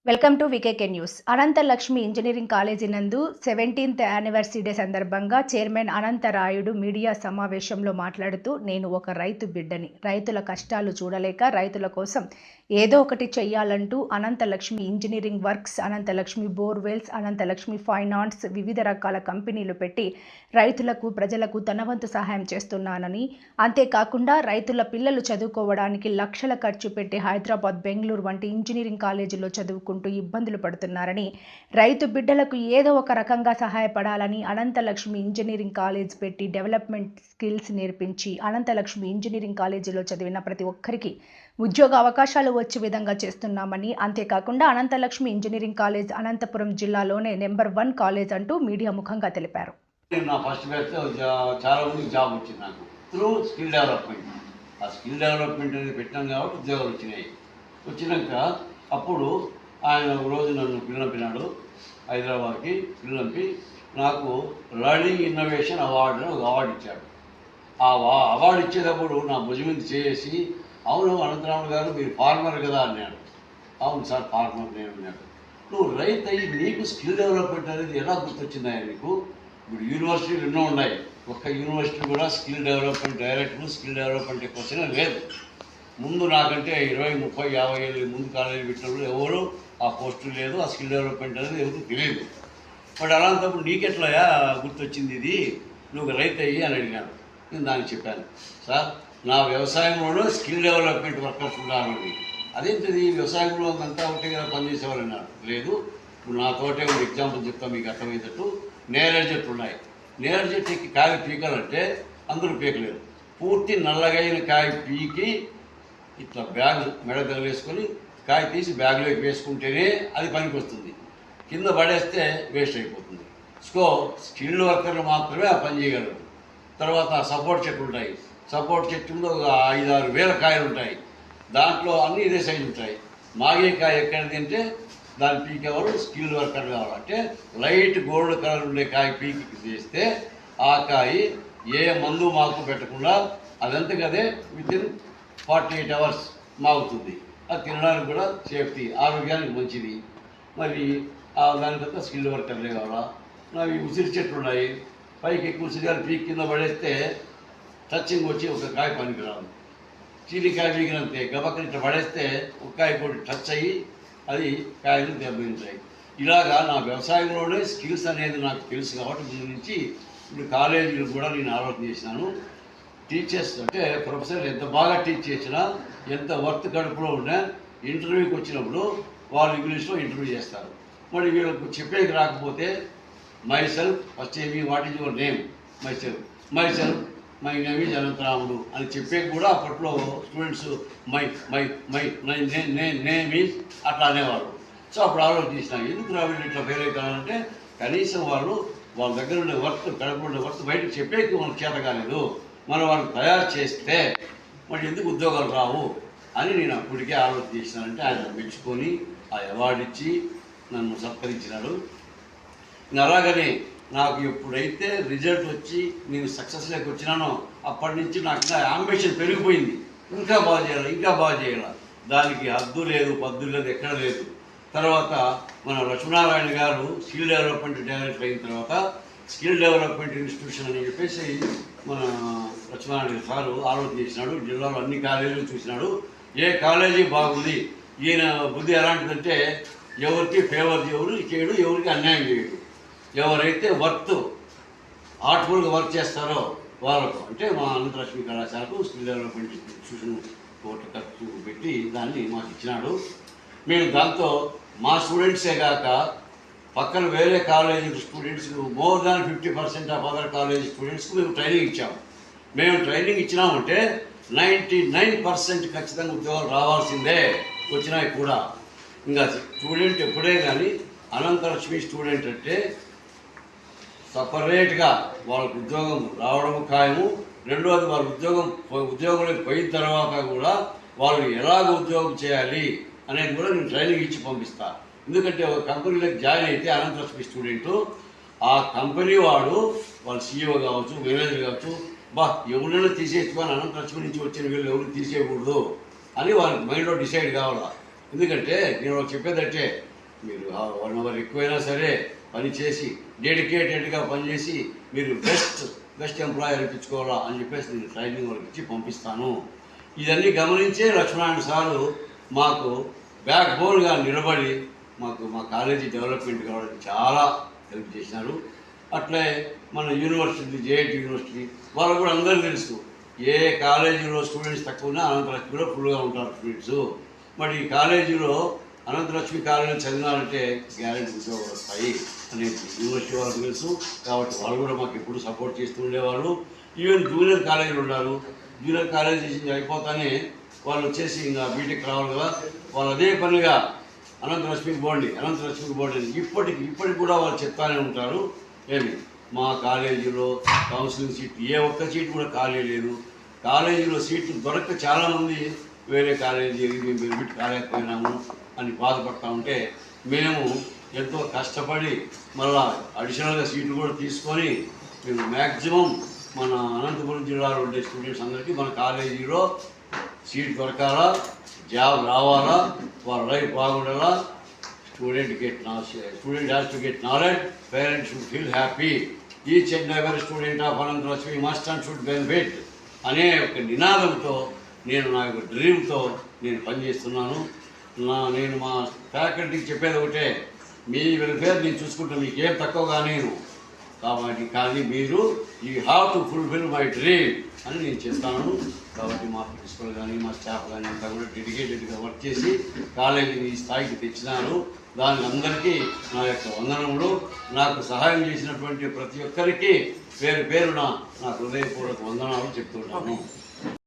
Welcome to VKK news. Anantalakshmi engineering college నందు 17th anniversary day సందర్భంగా chairman Anantharayudu media సమావేశంలో మాట్లాడుతూ, నేను ఒక రైతు బిడ్డని. రైతుల కష్టాలు చూడలేక రైతుల కోసం ఏదో ఒకటి చెయ్యాలంటూ Anantalakshmi engineering works, Anantalakshmi borewells, Anantalakshmi finance వివిధ రకాల కంపెనీలు పెట్టి రైతులకు, ప్రజలకు తన వంతు సహాయం చేస్తున్నానని, అంతేకాకుండా రైతుల పిల్లలు చదువుకోవడానికి లక్షల ఖర్చు పెట్టి హైదరాబాద్, బెంగళూరు వంటి ఇంజనీరింగ్ కాలేజీలో చదువుకుంటూ ఇబ్బందులు పడుతున్నారని, రైతు బిడ్డలకు ఏదో ఒక రకంగా సహాయపడాలని అనంతలక్ష్మి ఇంజనీరింగ్ కాలేజ్ పెట్టి డెవలప్మెంట్ స్కిల్స్ నేర్పించి అనంతలక్ష్మి ఇంజనీరింగ్ కాలేజీలో చదివిన ప్రతి ఒక్కరికి ఉద్యోగ అవకాశాలు వచ్చే విధంగా చేస్తున్నామని, అంతేకాకుండా అనంతలక్ష్మి ఇంజనీరింగ్ కాలేజ్ అనంతపురం జిల్లాలోనే నెంబర్ 1 కాలేజ్ అంటూ మీడియా ముఖంగా తెలిపారు. నా ఫస్ట్ బ్యాచ్ చాలా మందికి జాబ్ వచ్చింది నాకు త్రూ స్కిల్ డెవలప్మెంట్. ఆ స్కిల్ డెవలప్మెంట్ అనేది పెట్టాం కాబట్టి ఉద్యోగాలు వచ్చినాయి. వచ్చినాక అప్పుడు ఆయన ఒకరోజు నన్ను పిలిపినాడు హైదరాబాద్కి. పిలిపి నాకు లర్నింగ్ ఇన్నోవేషన్ అవార్డు అని ఒక అవార్డు ఇచ్చాడు. ఆ అవార్డు ఇచ్చేటప్పుడు నా భుజం మీద చేసి, అవును అనంతరాముడు గారు మీరు ఫార్మర్ కదా అన్నాడు. అవును సార్ ఫార్మర్ నేను అన్నాడు. నువ్వు రైతు అయ్యి నీకు స్కిల్ డెవలప్మెంట్ అనేది ఎలా గుర్తొచ్చిందా నీకు? ఇప్పుడు యూనివర్సిటీలు ఎన్నో ఉన్నాయి, ఒక్క యూనివర్సిటీ కూడా skill development director skill development question లేదు. ముందు నాకంటే 20, 30, 50 ఏళ్ళు ముందు కాలేజీ పెట్టినప్పుడు ఎవరు ఆ పోస్టు లేదు, ఆ స్కిల్ డెవలప్మెంట్ అనేది ఎవరికి తెలియదు. బట్ అలాంటప్పుడు నీకెట్లా గుర్తొచ్చింది ఇది, నువ్వు రైతు అయ్యి అని అడిగాను. నేను దానికి చెప్పాను, సార్ నా వ్యవసాయంలోనూ స్కిల్ డెవలప్మెంట్ వర్కర్స్ ఉన్నారండి. అదేంటిది వ్యవసాయంలో అంతా ఒకటే కదా పనిచేసేవాళ్ళు అన్నారు. లేదు, ఇప్పుడు నా తోటే ఒక ఎగ్జాంపుల్ చెప్తాను మీకు అర్థమయ్యేటట్టు. నేరేడు చెట్లు ఉన్నాయి. నేరేడు చెట్టుకి కాయ పీకాలంటే అందరూ పీకలేరు. పూర్తి నల్లగైన కాయ పీకి ఇట్లా బ్యాగ్ మెడ తగిలేసుకొని కాయ తీసి బ్యాగ్లోకి వేసుకుంటేనే అది పనికి వస్తుంది. కింద పడేస్తే వేస్ట్ అయిపోతుంది. స్కిల్డ్ వర్కర్లు మాత్రమే ఆ పని చేయగలరు. తర్వాత సపోర్ట్ చెట్లు ఉంటాయి. సపోర్ట్ చెట్టులో 5-6 వేల కాయలు ఉంటాయి. దాంట్లో అన్నీ ఇదే సైజు ఉంటాయి. మాగే కాయ ఎక్కడిది అంటే దాన్ని పీకేవారు స్కిల్ వర్కర్ కావాలి. అంటే లైట్ గోల్డ్ కలర్ ఉండే కాయ పీకి చేస్తే ఆ కాయ ఏ మందు మాకు పెట్టకుండా అదంతకదే వితిన్ 48 అవర్స్ మాగుతుంది. అది తినడానికి కూడా సేఫ్టీ, ఆరోగ్యానికి మంచిది. మరి దానికంతా స్కిల్ వర్కర్లే కావాలా. అవి ఉసిరి చెట్లు ఉన్నాయి. పైకి ఎక్కువ ఉసిరిగాలు పీకి కింద పడేస్తే టచింగ్ వచ్చి ఒక కాయ పనికి రాదు. చీలికాయ పీకినంతే గబక్కని ఇట్లా పడేస్తే ఒక కాయ కూడా టచ్ అయ్యి అది కాయలు దెబ్బతింటాయి. ఇలాగా నా వ్యవసాయంలోనే స్కిల్స్ అనేది నాకు తెలుసు కాబట్టి ముందు నుంచి ఇప్పుడు కాలేజీలు కూడా నేను ఆలోచన చేసినాను. టీచర్స్ అంటే ప్రొఫెసర్ ఎంత బాగా టీచ్ చేసినా, ఎంత వర్త్ కడుపులో ఉన్నా ఇంటర్వ్యూకి వచ్చినప్పుడు వాళ్ళు ఇంగ్లీష్లో ఇంటర్వ్యూ చేస్తారు. మరి వీళ్ళకు చెప్పేకి రాకపోతే మై సెల్ఫ్ ఫస్ట్ ఏమి what is your name, my self my name is Anantaramudu అని చెప్పేకి కూడా అప్పట్లో students my my my name is అట్లా అనేవాళ్ళు. సో అప్పుడు ఆలోచించినాను, ఎందుకు వీళ్ళు ఇట్లా ఫెయిల్ అవుతారంటే కనీసం వాళ్ళ దగ్గర ఉండే వర్క్, కడుపు ఉండే వర్క్ బయటకు చెప్పేకి మనకు చేత కాలేదు. మనం వాళ్ళని తయారు చేస్తే మరి ఎందుకు ఉద్యోగాలు రావు అని నేను అప్పటికే ఆలోచన చేసినానంటే ఆయన మెచ్చుకొని ఆ అవార్డు ఇచ్చి నన్ను సత్కరించినాడు. అలాగనే నాకు ఎప్పుడైతే రిజల్ట్ వచ్చి నేను సక్సెస్లోకి వచ్చినానో అప్పటి నుంచి నాకు అంబిషన్ పెరిగిపోయింది. ఇంకా బాగా చేయాలి. దానికి హద్దు లేదు, పద్దు లేదు, ఎక్కడ లేదు. తర్వాత మన లక్ష్మీనారాయణ గారు స్కిల్ డెవలప్మెంట్ డైరెక్టర్ అయిన తర్వాత స్కిల్ డెవలప్మెంట్ ఇన్స్టిట్యూషన్ అని చెప్పేసి మన లక్ష్మీనారాయణ సారు ఆలోచన చేసినాడు. జిల్లాలో అన్ని కాలేజీలు చూసినాడు. ఏ కాలేజీ బాగుంది, ఈయన బుద్ధి ఎలాంటిదంటే ఎవరికి ఫేవర్ చేయడు, ఎవరికి అన్యాయం చేయడు. ఎవరైతే హార్ట్ఫుల్గా వర్క్ చేస్తారో వాళ్ళకు, అంటే మా అనంతలక్ష్మి కళాశాలకు స్కిల్ డెవలప్మెంట్ ఇన్స్టిట్యూషన్ కోర్టు ఖర్చు పెట్టి దాన్ని మాకు ఇచ్చినాడు. మేము దాంతో మా స్టూడెంట్సే కాక పక్కన వేరే కాలేజీ స్టూడెంట్స్కు more than 50% of other college స్టూడెంట్స్కు మేము ట్రైనింగ్ ఇచ్చాము. మేము ట్రైనింగ్ ఇచ్చినామంటే 99% ఖచ్చితంగా ఉద్యోగాలు రావాల్సిందే, వచ్చినాయి కూడా. ఇంకా స్టూడెంట్ ఎప్పుడే కానీ అనంతలక్ష్మి స్టూడెంట్ అంటే సపరేట్గా వాళ్ళకు ఉద్యోగం రావడం ఖాయము. రెండవది వాళ్ళ ఉద్యోగంలోకి పోయిన తర్వాత కూడా వాళ్ళు ఎలాగ ఉద్యోగం చేయాలి అనేది కూడా నేను ట్రైనింగ్ ఇచ్చి పంపిస్తాను. ఎందుకంటే ఒక కంపెనీలోకి జాయిన్ అయితే అనంతలక్ష్మి స్టూడెంటు, ఆ కంపెనీ వాళ్ళ CEO కావచ్చు, మేనేజర్ కావచ్చు, ఎవరైనా తీసేసుకొని అనంతలక్ష్మి నుంచి వచ్చిన వీళ్ళు ఎవరు తీసేయకూడదు అని వాళ్ళకి మైండ్లో డిసైడ్ కావాలా. ఎందుకంటే నేను ఒకటి చెప్పేదంటే మీరు 1 అవర్ ఎక్కువైనా సరే పని చేసి డెడికేటెడ్గా పనిచేసి మీరు బెస్ట్ ఎంప్లాయీ అనిపించుకోవాలా అని చెప్పేసి నేను ట్రైనింగ్ వాళ్ళకి ఇచ్చి పంపిస్తాను. ఇదన్నీ గమనించే లక్ష్మణారాయణ సారు మాకు బ్యాక్ బోన్గా నిలబడి మాకు మా కాలేజీ డెవలప్మెంట్ కావడానికి చాలా హెల్ప్ చేసినారు. అట్లే మన యూనివర్సిటీ జేఎన్టీ యూనివర్సిటీ వాళ్ళు కూడా అందరూ తెలుసు, ఏ కాలేజీలో స్టూడెంట్స్ తక్కువ ఉన్నా అనంతలక్ష్మిలో ఫుల్గా ఉంటారు స్టూడెంట్స్. మరి ఈ కాలేజీలో అనంతలక్ష్మి కాలేజీలో చదివినారంటే గ్యారెంటీ ఉద్యోగాలు వస్తాయి అనేది యూనివర్సిటీ వాళ్ళకి తెలుసు. కాబట్టి వాళ్ళు కూడా మాకు ఎప్పుడు సపోర్ట్ చేస్తూ ఉండేవాళ్ళు. ఈవెన్ జూనియర్ కాలేజీలు ఉన్నారు, జూనియర్ కాలేజీ అయిపోతానే వాళ్ళు వచ్చేసి ఇంకా బీటెక్ రావాలి కదా, వాళ్ళు అదే పనిగా అనంతలక్ష్మికి పోండి అని ఇప్పటికి కూడా వాళ్ళు చెప్తానే ఉంటారు. ఏమి మా కాలేజీలో కౌన్సిలింగ్ సీట్ ఏ ఒక్క సీట్ కూడా ఖాళీ లేదు. కాలేజీలో సీట్లు దొరక్క చాలామంది వేరే కాలేజీ బిట్ కాలేకపోయినాము అని బాధపడతా ఉంటే మేము ఎంతో కష్టపడి మళ్ళా అడిషనల్గా సీట్లు కూడా తీసుకొని మేము మ్యాక్సిమం మన అనంతపురం జిల్లాలో ఉండే స్టూడెంట్స్ అందరికీ మన కాలేజీలో సీట్ దొరకాలా, జాబ్ రావాలా, వాళ్ళ లైఫ్ బాగుండాలా. Student has to get knowledge, parents should feel happy, each and every student of Anantalakshmi must and should benefit అనే ఒక నినాదంతో నేను నా యొక్క డ్రీమ్తో నేను పనిచేస్తున్నాను. నేను మా ఫ్యాకల్టీకి చెప్పేది ఒకటే, మీ వెల్ఫేర్ నేను చూసుకుంటాను, మీకు ఏం తక్కువగా నేను కాబట్టి, కానీ మీరు you have to fulfil my dream అని నేను చేస్తాను. కాబట్టి మా ప్రిన్సిపల్ కానీ మా స్టాఫ్ కానీ అంతా కూడా డెడికేటెడ్గా వర్క్ చేసి కాలేజీని ఈ స్థాయికి తెచ్చినారు. దానికి అందరికీ నా యొక్క వందనములు. నాకు సహాయం చేసినటువంటి ప్రతి ఒక్కరికి పేరున నా హృదయపూర్వక వందనాలు చెప్తున్నాను.